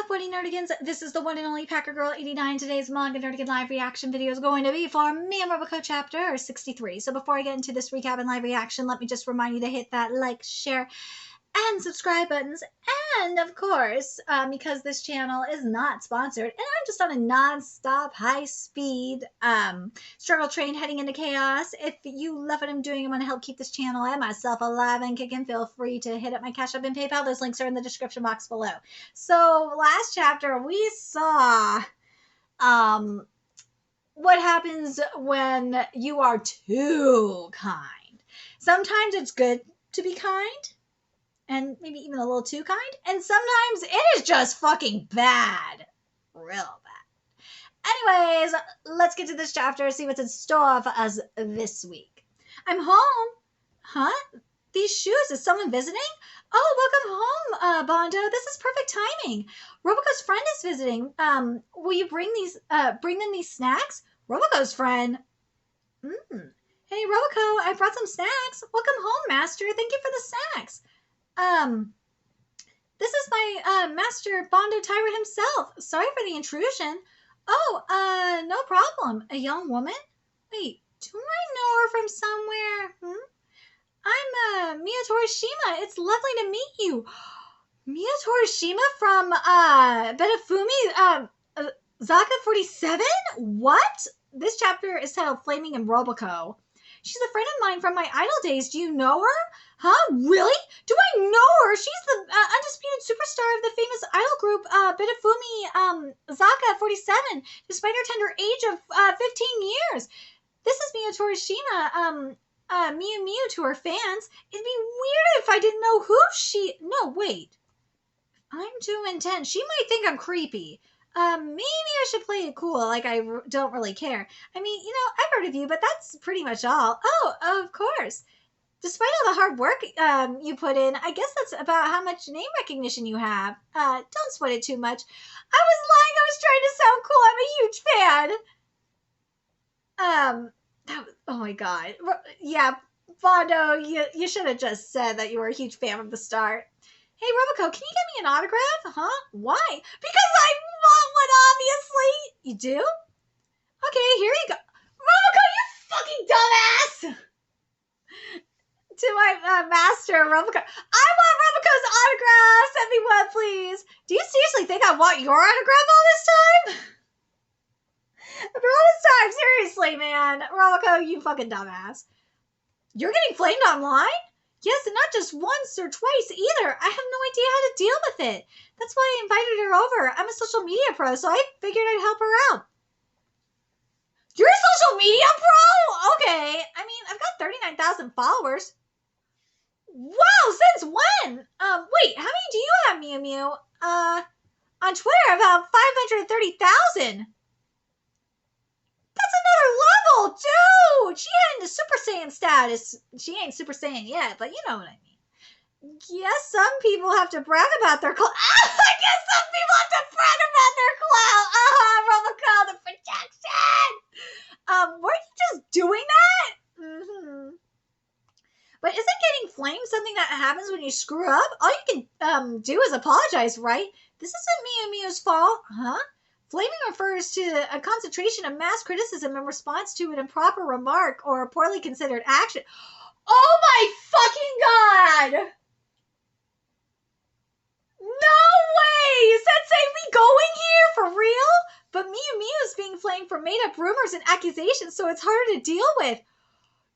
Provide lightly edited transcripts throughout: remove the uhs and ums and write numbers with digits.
up, Woody Nerdigans? This is the one and only Packer Girl 89. Today's Manga Nerdigan live reaction video is going to be for me and Roboco chapter 63. So before I get into this recap and live reaction, let me just remind you to hit that like, share, and subscribe buttons. And of course, because this channel is not sponsored, and I'm just on a non-stop high-speed struggle train heading into chaos, if you love what I'm doing and want to help keep this channel and myself alive and kicking, feel free to hit up my Cash App and PayPal. Those links are in the description box below. So last chapter we saw what happens when you are too kind. Sometimes it's good to be kind, and maybe even a little too kind. And sometimes it is just fucking bad. Real bad. Anyways, let's get to this chapter and see what's in store for us this week. I'm home. Huh? These shoes, is someone visiting? Oh, welcome home, Bondo. This is perfect timing. Roboco's friend is visiting. Will you bring them these snacks? Roboco's friend. Hey, Roboco, I brought some snacks. Welcome home, master. Thank you for the snacks. This is my, Master Bondo Tyra himself. Sorry for the intrusion. Oh, no problem. A young woman? Wait, do I know her from somewhere? I'm, Mia Torishima. It's lovely to meet you. Mia Torishima from, Betafumi, Zaka 47? What? This chapter is titled Flaming in Roboco. She's a friend of mine from my idol days. Do you know her? Huh? Really? Do I know her? She's the undisputed superstar of the famous idol group, Betafumi, Zaka 47, despite her tender age of 15 years. This is Mia Torishima, Miu Miu to her fans. It'd be weird if I didn't know who she... No, wait. I'm too intense. She might think I'm creepy. Maybe I should play it cool, like I don't really care. I mean, you know, I've heard of you, but that's pretty much all. Oh, of course. Despite all the hard work you put in, I guess that's about how much name recognition you have. Don't sweat it too much. I was lying. I was trying to sound cool. I'm a huge fan. Oh my god. Yeah, Bondo, you should have just said that you were a huge fan from the start. Hey, Roboco, can you get me an autograph? Huh? Why? Because I want one, obviously. You do? Okay, here you go. Roboco, you fucking dumbass! To my master, Roboco. I want Roboco's autograph! Send me one, please. Do you seriously think I want your autograph all this time? After all this time, seriously, man. Roboco, you fucking dumbass. You're getting flamed online? Yes, and not just once or twice either. I have no idea how to deal with it. That's why I invited her over. I'm a social media pro, so I figured I'd help her out. You're a social media pro? Okay. I mean, I've got 39,000 followers. Wow, since when? Wait, how many do you have, Miu Miu? On Twitter, about 530,000. That's another level, dude! She ain't into Super Saiyan status. She ain't Super Saiyan yet, but you know what I mean. Yes, some people have to brag about their clout. I guess some people have to brag about their clout. Roboco, the protection! Weren't you just doing that? But isn't getting flamed something that happens when you screw up? All you can do is apologize, right? This isn't Miu Miu's fault, huh? Flaming refers to a concentration of mass criticism in response to an improper remark or a poorly considered action. Oh my fucking god! No way! Sensei, we going here for real? But Miu Miu is being flamed for made-up rumors and accusations, so it's harder to deal with.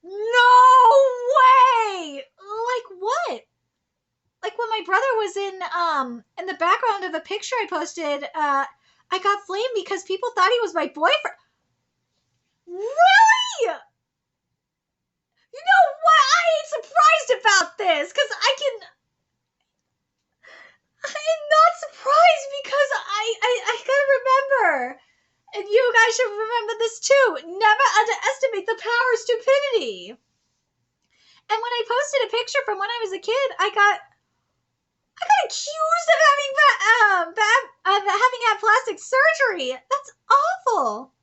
No way! Like what? Like when my brother was in the background of a picture I posted, I got flamed because people thought he was my boyfriend. Really? You know what? I ain't surprised about this because I am not surprised because I gotta remember. And you guys should remember this too. Never underestimate the power of stupidity. And when I posted a picture from when I was a kid, I got accused of having had plastic surgery. That's awful.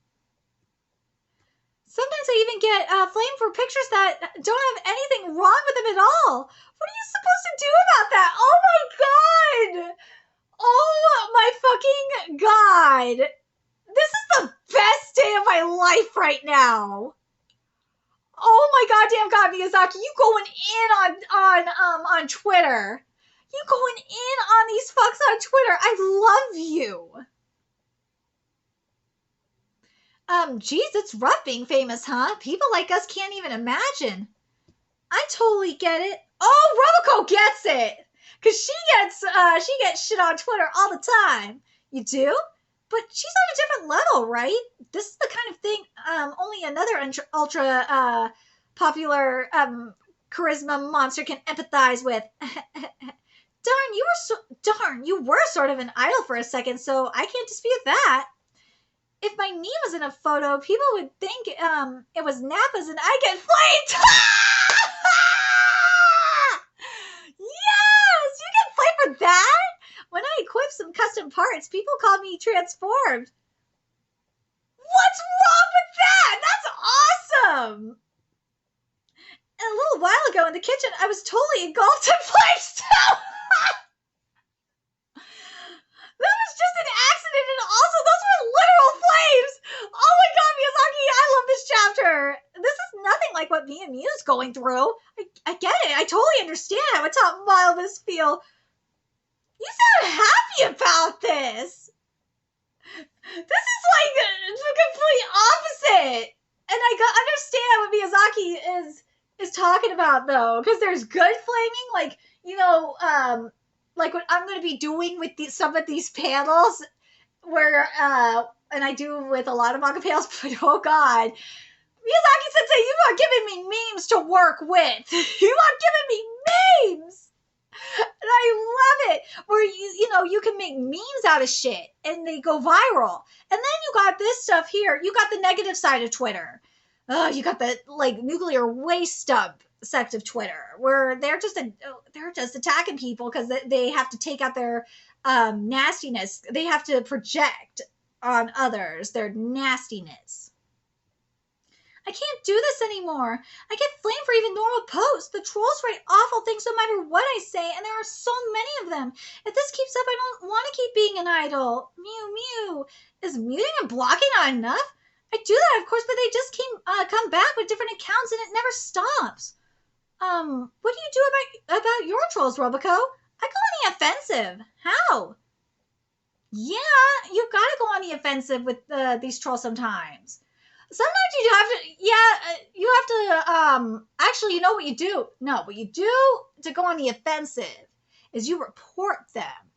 Sometimes I even get flamed for pictures that don't have anything wrong with them at all. What are you supposed to do about that? Oh my god! Oh my fucking god. This is the best day of my life right now. Oh my goddamn god, Miyazaki, you going in on Twitter. You going in on these fucks on Twitter. I love you. Geez, it's rough being famous, huh? People like us can't even imagine. I totally get it. Oh, Roboco gets it. Cause she gets shit on Twitter all the time. You do? But she's on a different level, right? This is the kind of thing only another ultra popular charisma monster can empathize with. Darn, you were sort of an idol for a second, so I can't dispute that. If my knee was in a photo, people would think it was Nappa's and I get flamed. Yes, you get flamed for that. When I equipped some custom parts, people called me transformed. What's wrong with that? That's awesome. And a little while ago in the kitchen, I was totally engulfed in flames too. That was just an accident, and also those were literal flames. Oh my god, Miyazaki, I love this chapter. This is nothing like what me and Miu's going through. I get it. I totally understand how a top violinists feel. You sound happy about this. This is like the complete opposite. And I understand what Miyazaki is talking about, though, because there's good flaming, like, you know, like what I'm going to be doing with some of these panels, where, and I do with a lot of manga panels, but oh god, Miyazaki Sensei, you are giving me memes to work with. You are giving me memes. And I love it. Where you can make memes out of shit and they go viral. And then you got this stuff here. You got the negative side of Twitter. You got the like nuclear waste sect of Twitter, where they're just attacking people because they have to take out their nastiness. They have to project on others their nastiness. I can't do this anymore. I get flamed for even normal posts. The trolls write awful things no matter what I say, and there are so many of them. If this keeps up, I don't want to keep being an idol. Mew. Is muting and blocking not enough? I do that, of course, but they just come back with different accounts, and it never stops. What do you do about your trolls, Roboco? I go on the offensive. How? Yeah, you gotta go on the offensive with these trolls sometimes. Sometimes you have to, actually, you know what you do? No, what you do to go on the offensive is you report them.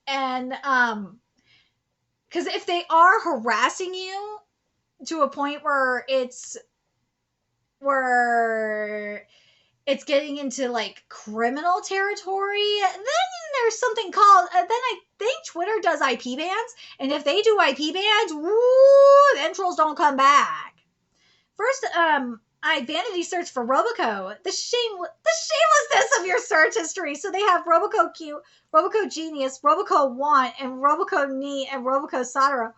And, because if they are harassing you to a point where it's getting into like criminal territory, then there's something called, then I think Twitter does IP bans, and if they do IP bans, woo, then trolls don't come back. First, I vanity searched for Roboco. The shamelessness of your search history. So they have Roboco Cute, Roboco Genius, Roboco Want, and Roboco Neat, and Roboco Satoru.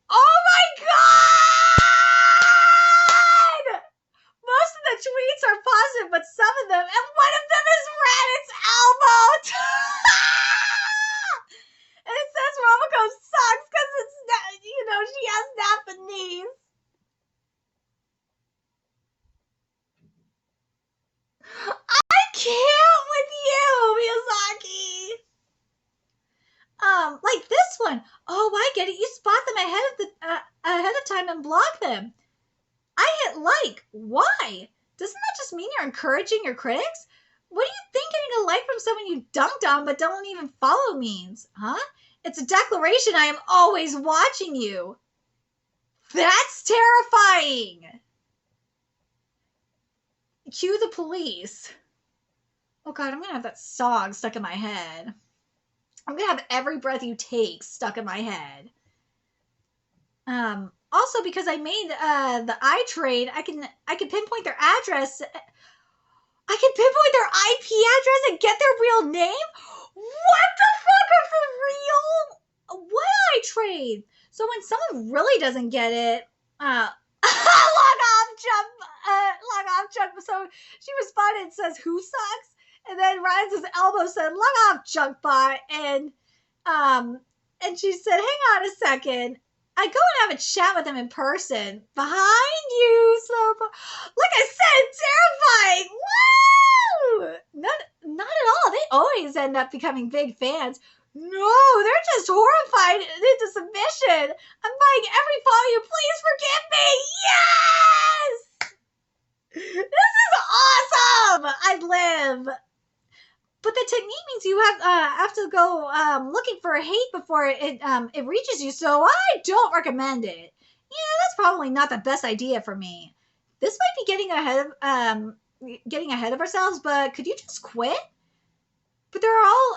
Oh my god! Most of the tweets are positive, but some of them, and one of them is Reddit's elbow. And it says Roboco sucks because it's, she has Japanese. I can't with you, Miyazaki. Like this one. Oh, I get it. You spot them ahead of time and block them. I hit like. Why? Doesn't that just mean you're encouraging your critics? What do you think getting a like from someone you dunked on but don't even follow means? Huh? It's a declaration I am always watching you. That's terrifying. Cue the police. Oh god, I'm gonna have that song stuck in my head. I'm gonna have every breath you take stuck in my head. Also, because I made the iTrade, I can pinpoint their address. I can pinpoint their IP address and get their real name? What the fuck are for real? What iTrade? So when someone really doesn't get it, log off, jump. So she responded and says, who sucks? And then Rise's elbow said, "Log off, Junkbot." And she said, "Hang on a second. I go and have a chat with him in person. Behind you, Slowpoke." Like I said, terrifying. Woo! Not at all. They always end up becoming big fans. No, they're just horrified into submission. I'm buying every volume. Please forgive me. Yes! This is awesome! I live. But the technique means you have to go looking for a hate before it reaches you, so I don't recommend it. Yeah, that's probably not the best idea for me. This might be getting ahead of ourselves, but could you just quit? But there are all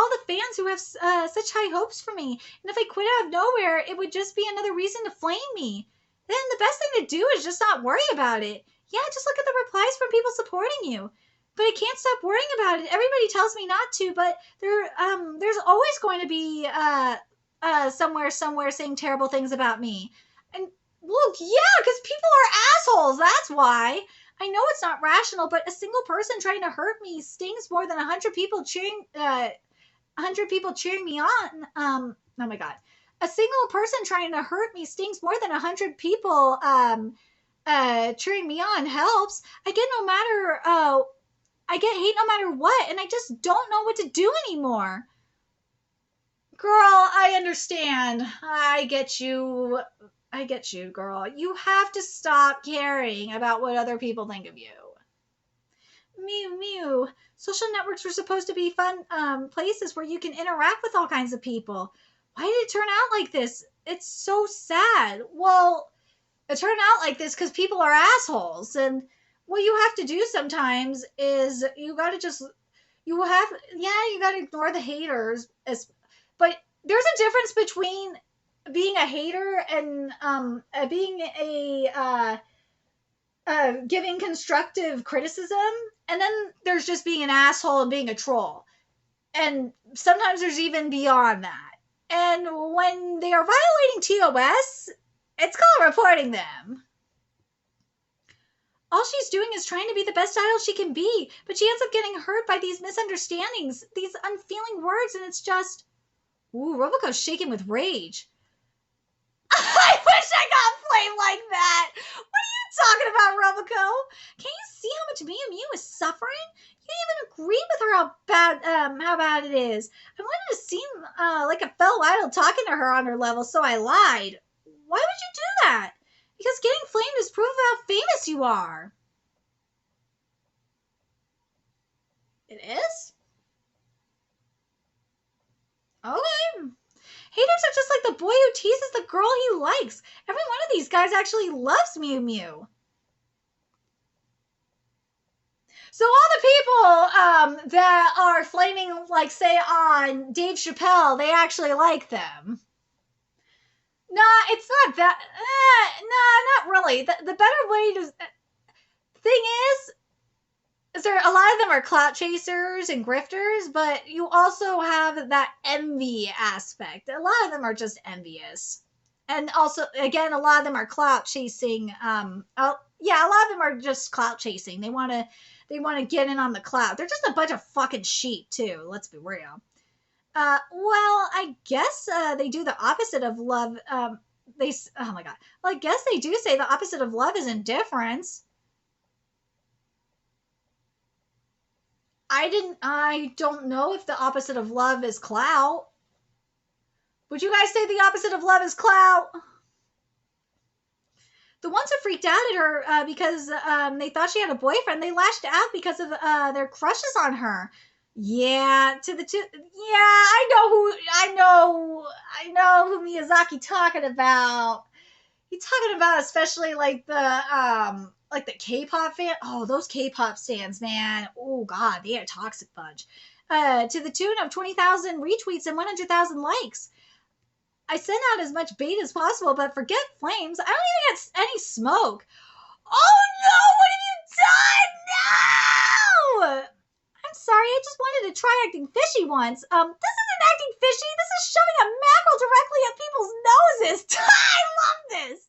the fans who have such high hopes for me, and if I quit out of nowhere, it would just be another reason to flame me. Then the best thing to do is just not worry about it. Yeah, just look at the replies from people supporting you. But I can't stop worrying about it. Everybody tells me not to, but there's always going to be somewhere saying terrible things about me. And well, yeah, because people are assholes. That's why. I know it's not rational, but a single person trying to hurt me stings more than 100 people cheering me on. Oh my god. A single person trying to hurt me stings more than 100 people cheering me on helps. I get hate no matter what, and I just don't know what to do anymore. Girl, I understand. I get you, girl. You have to stop caring about what other people think of you. Mew, mew. Social networks were supposed to be fun places where you can interact with all kinds of people. Why did it turn out like this? It's so sad. Well, it turned out like this because people are assholes, and what you have to do sometimes is you gotta ignore the haters. But there's a difference between being a hater and being giving constructive criticism, and then there's just being an asshole and being a troll. And sometimes there's even beyond that. And when they are violating TOS, it's called reporting them. All she's doing is trying to be the best idol she can be, but she ends up getting hurt by these misunderstandings, these unfeeling words, and it's just... Ooh, Roboco's shaking with rage. I wish I got flamed like that! What are you talking about, Roboco? Can't you see how much Mew Mew is suffering? You didn't even agree with her how bad it is. I wanted to seem like a fellow idol talking to her on her level, so I lied. Why would you do that? Because getting flamed is proof of how famous you are. It is? Okay. Haters are just like the boy who teases the girl he likes. Every one of these guys actually loves Mew Mew. So all the people that are flaming, like, say, on Dave Chappelle, they actually like them. Nah, it's not that. Nah, not really. The better way to... Thing is there a lot of them are clout chasers and grifters, but you also have that envy aspect. A lot of them are just envious. And also, again, a lot of them are clout chasing. Yeah, a lot of them are just clout chasing. They want to get in on the clout. They're just a bunch of fucking sheep, too. Let's be real. Well, I guess they do the opposite of love. Oh my god. Well, I guess they do say the opposite of love is indifference. I don't know if the opposite of love is clout. Would you guys say the opposite of love is clout? The ones who freaked out at her because they thought she had a boyfriend, they lashed out because of their crushes on her. Yeah, I know who Miyazaki talking about. He's talking about especially like the K-pop fan. Oh, those K-pop stands, man. Oh god, they are a toxic bunch. To the tune of 20,000 retweets and 100,000 likes. I sent out as much bait as possible, but forget flames. I don't even get any smoke. Oh no, what have you done? No! I'm sorry, I just wanted to try acting fishy once. This isn't acting fishy. This is shoving a mackerel directly at people's noses. I love this.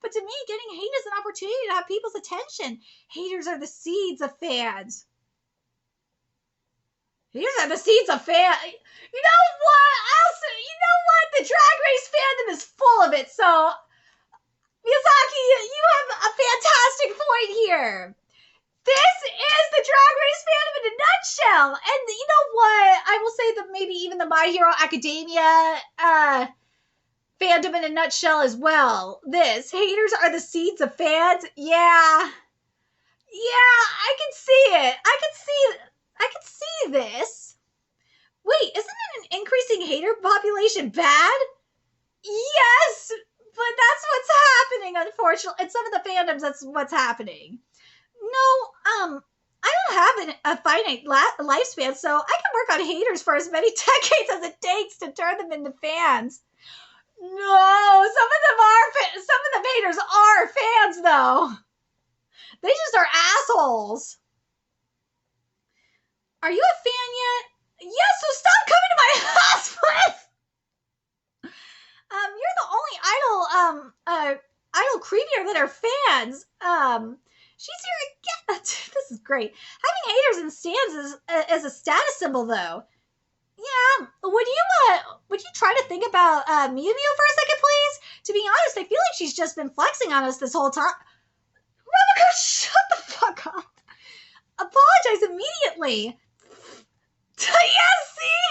But to me, getting hate is an opportunity to have people's attention. Haters are the seeds of fans. Here's are the seeds of fan. You know what? You know what? The Drag Race fandom is full of it. So, Miyazaki, you have a fantastic point here. This is the Drag Race fandom in a nutshell. And you know what? I will say that maybe even the My Hero Academia fandom in a nutshell as well. This haters are the seeds of fans. Yeah, I can see it. I can see this. Wait, isn't an increasing hater population bad? Yes, but that's what's happening. Unfortunately, in some of the fandoms, that's what's happening. No, I don't have a finite lifespan, so I can work on haters for as many decades as it takes to turn them into fans. No, some of the haters are fans, though. They just are assholes. Are you a fan yet? Yes, so stop coming to my house, please. You're the only idol creepier than our fans. She's here again. This is great. Having haters in stands is a status symbol, though. Yeah. Would you try to think about Mew Mew for a second, please? To be honest, I feel like she's just been flexing on us this whole time. Roboco, shut the fuck up. Apologize immediately. Yes, see?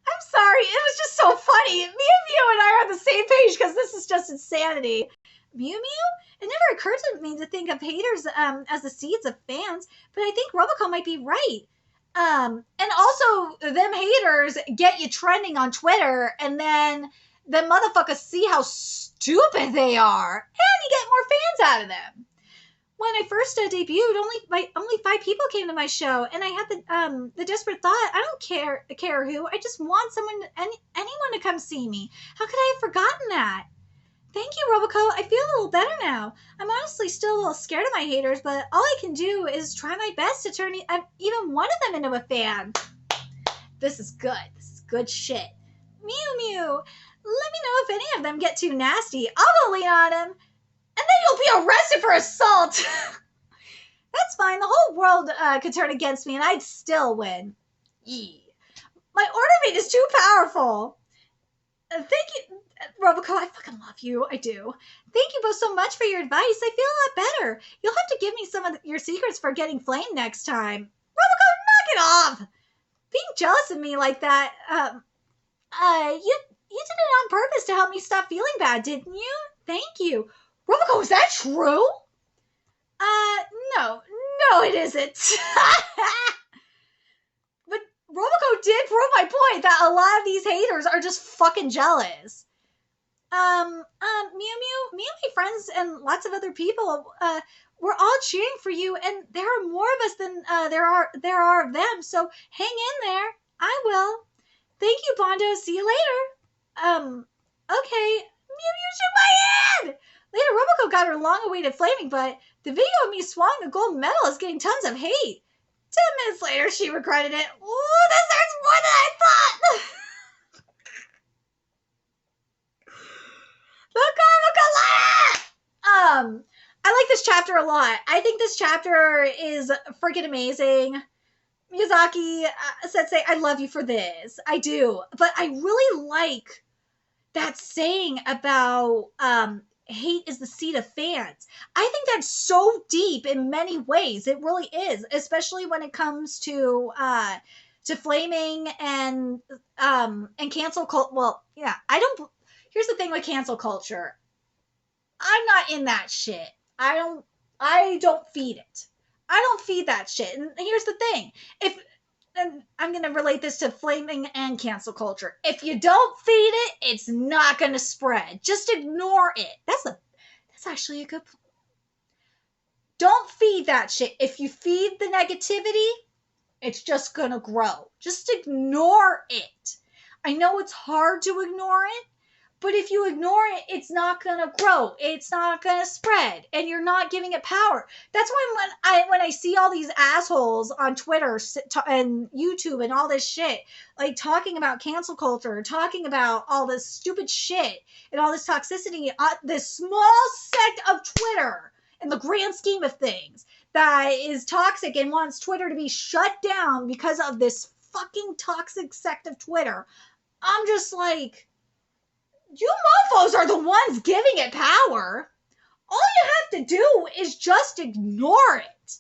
I'm sorry. It was just so funny. Mew Mew and I are on the same page because this is just insanity. Mew Mew? It never occurred to me to think of haters as the seeds of fans, but I think Roboco might be right. And also, them haters get you trending on Twitter, and then the motherfuckers see how stupid they are, and you get more fans out of them. When I first debuted, only 5 people came to my show, and I had the desperate thought, I don't care who, I just want anyone to come see me. How could I have forgotten that? Thank you, Roboco. I feel a little better now. I'm honestly still a little scared of my haters, but all I can do is try my best to turn even one of them into a fan. This is good. This is good shit. Mew Mew, let me know if any of them get too nasty. I'll go lean on him. And then you'll be arrested for assault. That's fine. The whole world could turn against me, and I'd still win. Yee. My order mate is too powerful. Thank you, Roboco. I fucking love you. I do. Thank you both so much for your advice. I feel a lot better. You'll have to give me some of your secrets for getting flamed next time. Roboco, knock it off. Being jealous of me like that, you did it on purpose to help me stop feeling bad, didn't you? Thank you. Roboco, is that true? No, it isn't. But Roboco did prove my point that a lot of these haters are just fucking jealous. Mew, me and my friends and lots of other people, we're all cheering for you, and there are more of us than there are of them, so hang in there. I will. Thank you, Bondo. See you later. Okay. Mew shook my hand! Later, Roboco got her long-awaited flaming, but the video of me swallowing a gold medal is getting tons of hate. 10 minutes later, she regretted it. Ooh, this hurts more than I thought! I like this chapter a lot. I think this chapter is freaking amazing. Miyazaki, Sensei, I love you for this. I do. But I really like that saying about hate is the seed of fans. I think that's so deep in many ways. It really is, especially when it comes to flaming and cancel culture. Well, yeah, here's the thing with cancel culture. I'm not in that shit. I don't feed it. I don't feed that shit. And here's the thing. And I'm going to relate this to flaming and cancel culture. If you don't feed it, it's not going to spread. Just ignore it. That's actually a good point. Don't feed that shit. If you feed the negativity, it's just going to grow. Just ignore it. I know it's hard to ignore it, but if you ignore it, it's not going to grow. It's not going to spread, and you're not giving it power. That's why when I see all these assholes on Twitter and YouTube and all this shit, like talking about cancel culture, talking about all this stupid shit and all this toxicity, this small sect of Twitter in the grand scheme of things that is toxic and wants Twitter to be shut down because of this fucking toxic sect of Twitter. I'm just like, you mofos are the ones giving it power. All you have to do is just ignore it.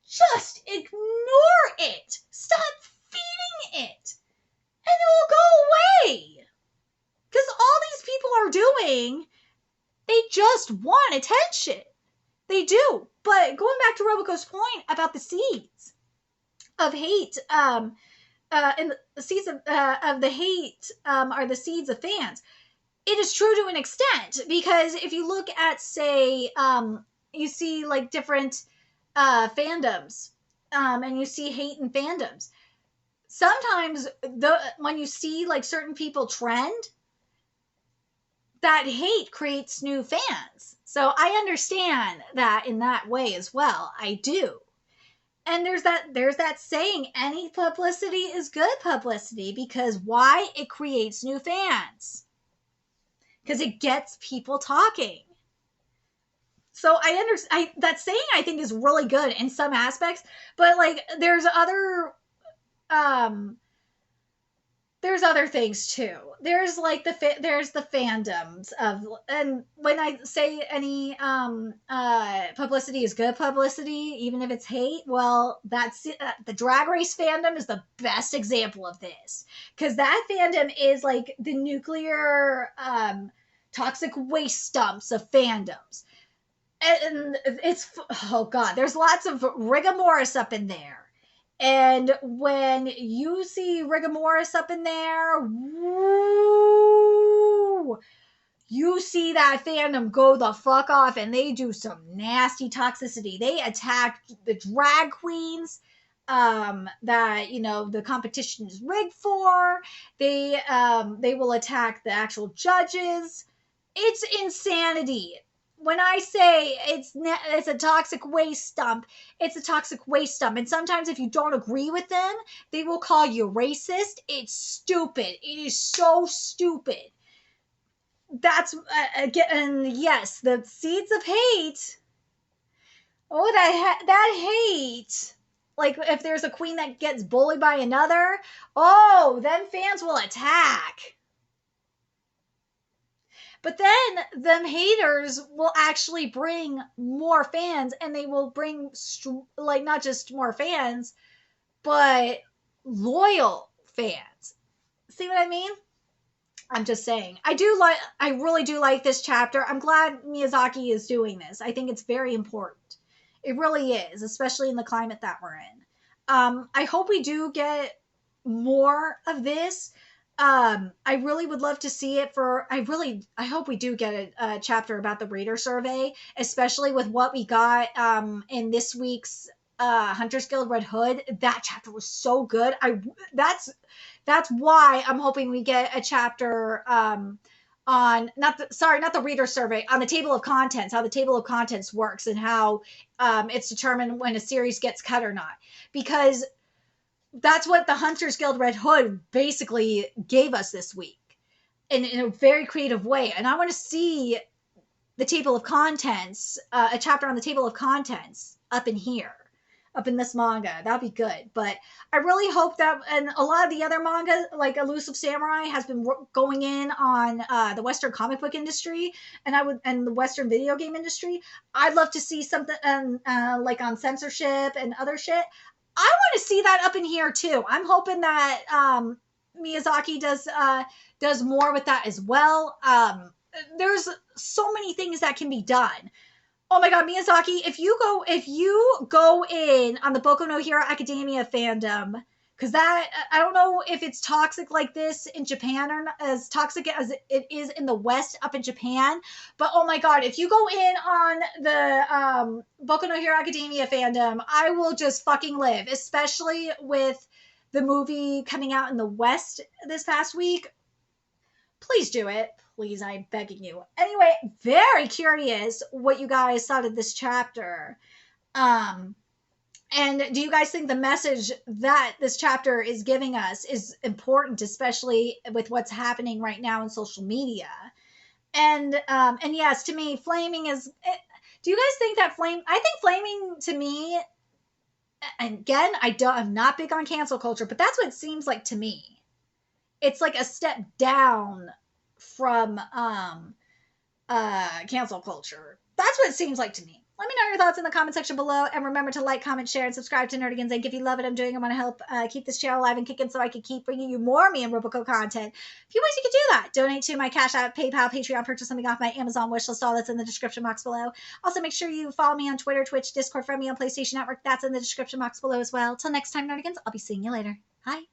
Just ignore it. Stop feeding it. And it will go away. Because all these people are doing, they just want attention. They do. But going back to Roboco's point about the seeds of hate, and the seeds of the hate are the seeds of fans. It is true to an extent, because if you look at, say, you see like different fandoms, and you see hate in fandoms. Sometimes when you see like certain people trend, that hate creates new fans. So I understand that in that way as well. I do. And there's that saying, any publicity is good publicity, because why? It creates new fans. Because it gets people talking. So I understand that saying, I think, is really good in some aspects, but like there's other things too. There's like there's the fandoms of, and when I say any publicity is good publicity, even if it's hate, well, that's the Drag Race fandom is the best example of this, because that fandom is like the nuclear toxic waste dumps of fandoms, and it's, oh god, there's lots of rigor mortis up in there. And when you see rigor mortis up in there, woo, you see that fandom go the fuck off, and they do some nasty toxicity. They attack the drag queens that, you know, the competition is rigged for. They will attack the actual judges. It's insanity. When I say it's a toxic waste dump, it's a toxic waste dump. And sometimes if you don't agree with them, they will call you racist. It's stupid. It is so stupid. That's, again, yes, the seeds of hate. Oh, that hate. Like, if there's a queen that gets bullied by another, oh, then fans will attack. But then them haters will actually bring more fans, and they will bring like not just more fans, but loyal fans. See what I mean? I'm just saying. I really do like this chapter. I'm glad Miyazaki is doing this. I think it's very important. It really is, especially in the climate that we're in. I hope we do get more of this. I really would love to see it I hope we do get a chapter about the reader survey, especially with what we got in this week's Hunters Guild Red Hood. That chapter was so good. That's why I'm hoping we get a chapter on not the reader survey, on the table of contents, how the table of contents works, and how it's determined when a series gets cut or not, because that's what the Hunters Guild Red Hood basically gave us this week in a very creative way. And I want to see the table of contents, a chapter on the table of contents up in here, up in this manga. That'd be good. But I really hope that, and a lot of the other manga, like Elusive Samurai, has been going in on the Western comic book industry, and the Western video game industry. I'd love to see something like on censorship and other shit. I want to see that up in here too. I'm hoping that Miyazaki does more with that as well. There's so many things that can be done. Oh my god, Miyazaki, if you go in on the Boku no Hero Academia fandom, because that, I don't know if it's toxic like this in Japan, or not, as toxic as it is in the West up in Japan. But oh my god, if you go in on the Boku no Hero Academia fandom, I will just fucking live, especially with the movie coming out in the West this past week. Please do it. Please, I'm begging you. Anyway, very curious what you guys thought of this chapter. And do you guys think the message that this chapter is giving us is important, especially with what's happening right now in social media? And yes, to me, flaming is. Do you guys think that I think flaming to me And again, I'm not big on cancel culture, but that's what it seems like to me. It's like a step down from cancel culture. That's what it seems like to me. Let me know your thoughts in the comment section below, and remember to like, comment, share, and subscribe to Nerdigans. And if you love it I'm doing, I want to help keep this channel alive and kicking so I can keep bringing you more me and Roboco content. A few ways you can do that: donate to my Cash App, PayPal, Patreon, purchase something off my Amazon wishlist. All that's in the description box below. Also, make sure you follow me on Twitter, Twitch, Discord, friend me on PlayStation Network. That's in the description box below as well. Till next time, Nerdigans, I'll be seeing you later. Bye.